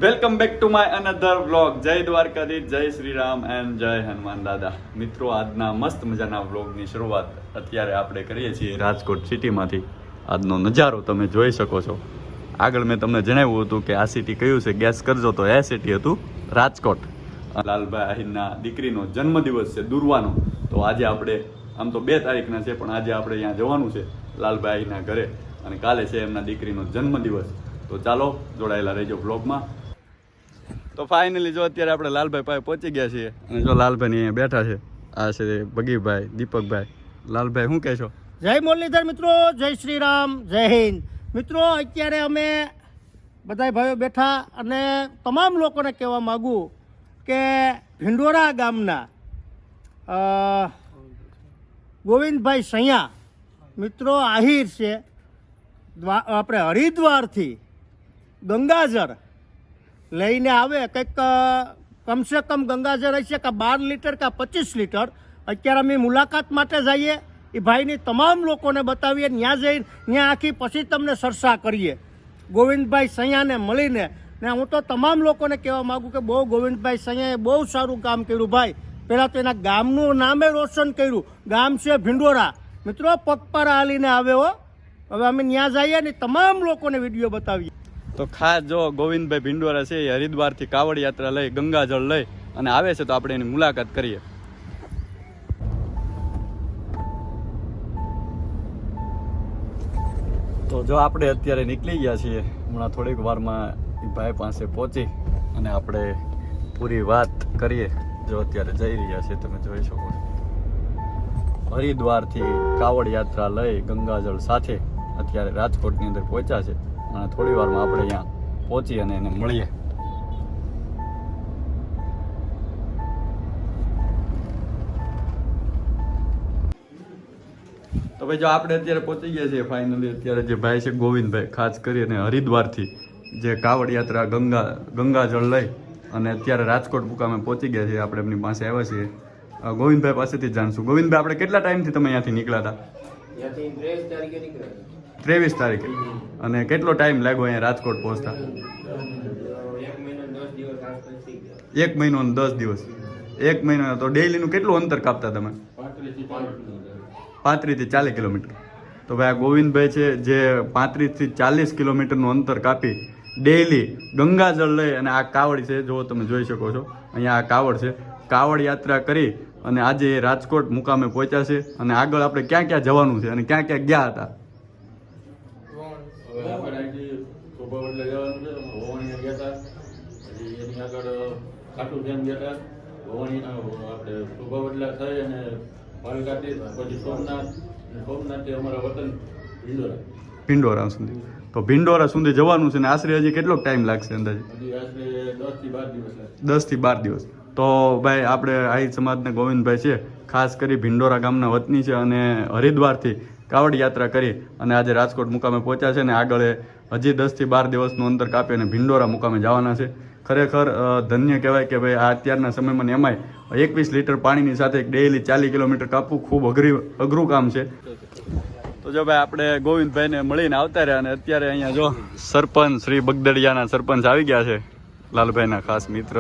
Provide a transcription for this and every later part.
Welcome back to my another vlog. જય દ્વારકાધીશ, જય Shri Ram and જય હનુમાન દાદા. મિત્રો, આજના મસ્ત મજાના વ્લોગની શરૂઆત અત્યારે આપણે કરીએ છીએ રાજકોટ સિટીમાંથી. આજનો નજારો તમે જોઈ શકો છો. આગળ મેં તમને જણાવ્યું હતું કે આ સિટી કયું છે, ગેસ કરજો તો એ સિટી હતું રાજકોટ. લાલભાઈ આહિરના દીકરીનો જન્મદિવસ છે દુર્વાનો. તો આજે આપણે આમ તો 2 તારીખના છે, પણ આજે આપણે અહીંયા જવાનું છે લાલભાઈ આહિરના ઘરે, અને કાલે છે એમના દીકરીનો જન્મદિવસ. તો ચાલો જોડાયેલા રહેજો વ્લોગમાં. તો ફાઇનલી જો અત્યારે આપણે લાલભાઈ પાસે પહોંચી ગયા છીએ, અને જો લાલભાઈ અહીંયા બેઠા છે. આ છે ભગીભાઈ, દીપકભાઈ. લાલભાઈ શું કહેશો? જય મુરલીધર મિત્રો, જય શ્રી રામ, જય હિન્દ. મિત્રો, અત્યારે અમે બધા ભાઈઓ બેઠા અને તમામ લોકોને કહેવા માગું કે ભિંડોરા ગામના ગોવિંદભાઈ સૈયા મિત્રો આહિર છે. આપણે હરિદ્વારથી ગંગાજળ લઈને આવે, કંઈક કમસે કમ ગંગાજળ હશે કે 12 લીટર કે 25 લીટર. અત્યારે અમે મુલાકાત માટે જઈએ, એ ભાઈની તમામ લોકોને બતાવીએ, ત્યાં જઈને ત્યાં આખી પછી તમને ચર્ચા કરીએ ગોવિંદભાઈ સૈયાને મળીને. ને હું તો તમામ લોકોને કહેવા માગું કે બહુ ગોવિંદભાઈ સૈયાએ બહુ સારું કામ કર્યું ભાઈ. પહેલાં તો એના ગામનું નામે રોશન કર્યું. ગામ છે ભિંડોરા. મિત્રો, પગપાળા હાલીને આવે હો. હવે અમે ત્યાં જઈએ ને તમામ લોકોને વિડીયો બતાવીએ. તો ખાસ જો ગોવિંદભાઈ ભિંડોરા છે એ હરિદ્વારથી કાવડ યાત્રા લઈ, ગંગાજળ લઈ અને આવે છે, તો આપણે એની મુલાકાત કરીએ. તો જો આપણે અત્યારે નીકળી ગયા છીએ. હમણાં થોડીક વારમાં એ ભાઈ પાસે પહોંચી અને આપણે પૂરી વાત કરીએ. જો અત્યારે જઈ રહ્યા છે, તમે જોઈ શકો છો. હરિદ્વારથી કાવડ યાત્રા લઈ ગંગાજળ સાથે અત્યારે રાજકોટની અંદર પહોંચ્યા છે, અને થોડી વારમાં આપણે અહીંયા પહોંચી અને એને મળીએ. તો ભાઈ જો આપણે અત્યારે પહોંચી ગયા છીએ ફાઇનલી. અત્યારે જે ભાઈ છે ગોવિંદભાઈ, ખાસ કરીને હરિદ્વારથી જે કાવડ યાત્રા ગંગાજળ લઈ અને અત્યારે રાજકોટ મુકામે પહોંચી ગયા છીએ. આપણે એમની પાસે આવ્યા છીએ. ગોવિંદભાઈ પાસેથી જાણશું. ગોવિંદભાઈ, આપણે કેટલા ટાઈમથી તમે અહીંયાથી નીકળ્યા હતા? 23 તારીખે. અને કેટલો ટાઈમ લાગ્યો અહીંયા રાજકોટ પહોંચતા? 1 મહિનો અને 10 દિવસ. 1 મહિનો. તો ડેઈલીનું કેટલું અંતર કાપતા તમે? 35 થી 40 કિલોમીટર. તો ભાઈ આ ગોવિંદભાઈ છે જે 35 થી 40 કિલોમીટરનું અંતર કાપી ડેઈલી ગંગાજળ લઈ અને આ કાવડ છે, જો તમે જોઈ શકો છો અહીંયા આ કાવડ છે, કાવડ યાત્રા કરી અને આજે રાજકોટ મુકામે પહોંચ્યા છે. અને આગળ આપણે ક્યાં ક્યાં જવાનું છે અને ક્યાં ક્યાં ગયા હતા? ભિંડોરા સુધી. તો ભિંડોરા સુધી જવાનું છે ને આશરે હજી કેટલો ટાઈમ લાગશે અંદાજે? 10 થી 12 દિવસ. તો ભાઈ આપણે આહિર સમાજના ગોવિંદભાઈ છે, ખાસ કરી ભિંડોરા ગામના વતની છે, અને હરિદ્વારથી કાવડ યાત્રા કરી અને આજે રાજકોટ મુકામે પહોંચ્યા છે. ને આગળ હજી 10 થી 12 દિવસનું અંતર કાપી અને ભિંડોરા મુકામે જવાના છે. ખરેખર ધન્ય કહેવાય કે ભાઈ આ અત્યારના સમયમાં એમાંય 21 લીટર પાણીની સાથે ડેઈલી 40 કિલોમીટર કાપવું ખૂબ અઘરું કામ છે. તો જો ભાઈ આપણે ગોવિંદભાઈને મળીને આવતા રહ્યા, અને અત્યારે અહીંયા જો સરપંચ શ્રી બગદડિયાના સરપંચ આવી ગયા છે. લાલભાઈના ખાસ મિત્ર,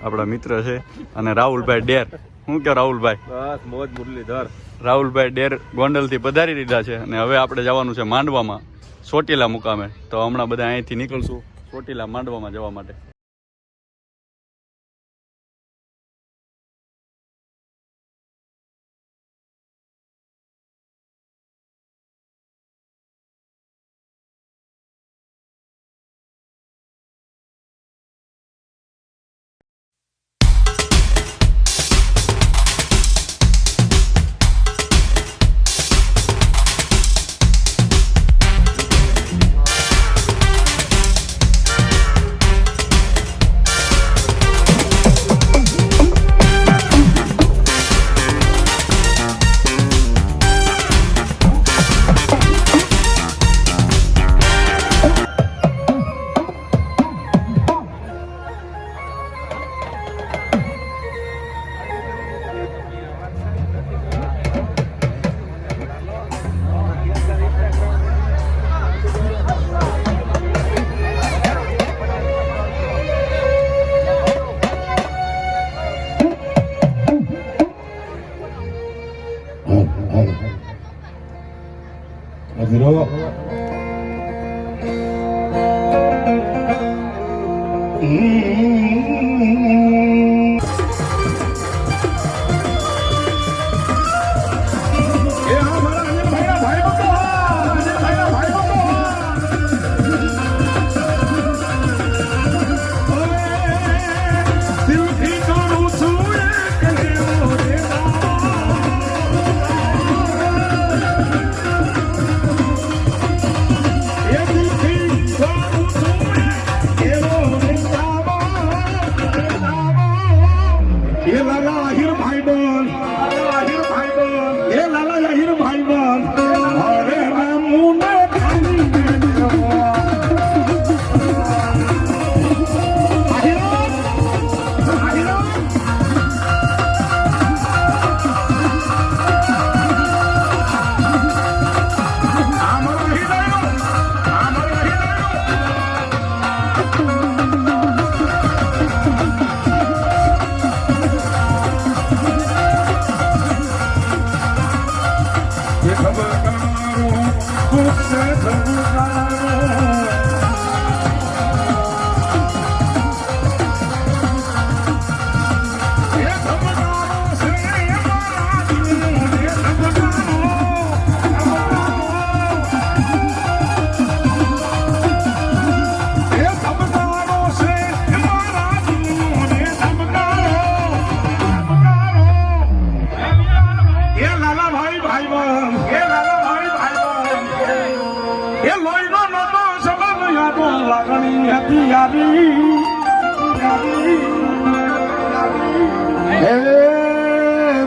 આપણા મિત્ર છે. અને રાહુલભાઈ ડેર. શું કે રાહુલભાઈ? બસ મોજ મુરલીધર. રાહુલભાઈ ડેર ગોંડલથી પધારી દીધા છે, અને હવે આપણે જવાનું છે માંડવામાં, ચોટીલા મુકામે. તો હમણાં બધા અહીંથી નીકળશું ચોટીલા માંડવામાં જવા માટે.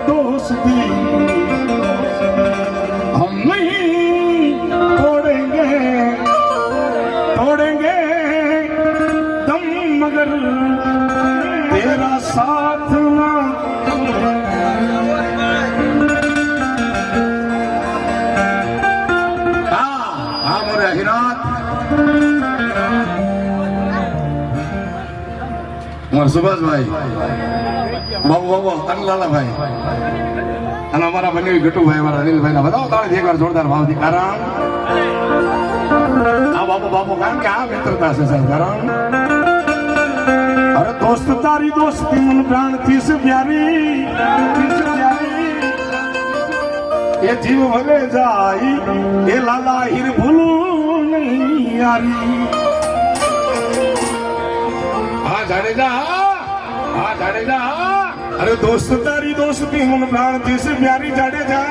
दोस्ती हम नहीं तोड़ेंगे तोड़ेंगे तुम मगर तेरा साथ ना मोरे हिरात મોર સુભાષભાઈ બાબુ બાબુ અનલાલાભાઈ અને અમારા બંને ગટુભાઈ અમારા અનિલભાઈ ના બધા તાળી એકવાર જોરદાર ભાવથી કારણ આ બાબુ બાબુ કારણ કે આ મિત્રતા છે સાહેબ કારણ અરે દોસ્ત તારી દોસ્તી મન પ્રાણ થી સે પ્યારી એ જીવ ભલે જાય એ લાલા હીર ભૂલું નહીં યારી જાડેજા અરે દોસ્ત તારી દોસ્તી મન પ્રાણ થી સે પ્યારી જાડેજા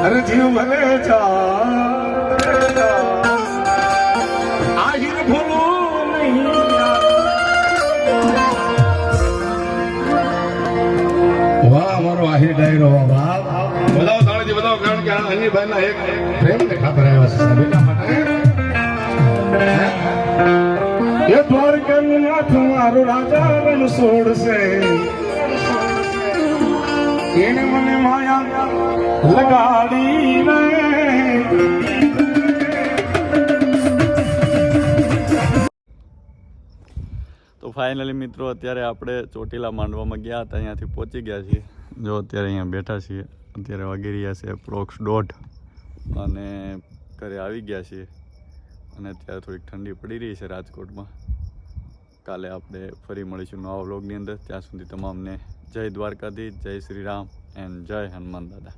અરે જીવ ભલે જા આહિર ભૂલો નહીં વાહ મારો આહિર ડાયરો વાહ બધાઓ તાળીથી બધાઓ કારણ કે અનિલભાઈ ના એક પ્રેમ ને ખાતર આવ્યા છે બેટા માટે ये द्वारकानाथ मारो राजा रण सोड़से इन मन माया लगाड़ी रे તો ફાઇનલી મિત્રો અત્યારે આપણે ચોટીલા માંડવામાં ગયા હતા, અહીંયાથી પહોંચી ગયા છીએ. જો અત્યારે અહીંયા બેઠા છીએ, અત્યારે વાગી રહ્યા છે એપ્રોક્સ 1:30 અને ઘરે આવી ગયા છીએ. અને અત્યારે થોડીક ઠંડી પડી રહી છે રાજકોટમાં. કાલે આપણે ફરી મળીશું નવા વ્લોગની અંદર. ત્યાં સુધી તમામને જય દ્વારકાધીશ, જય શ્રી રામ એન્ડ જય હનુમાન દાદા.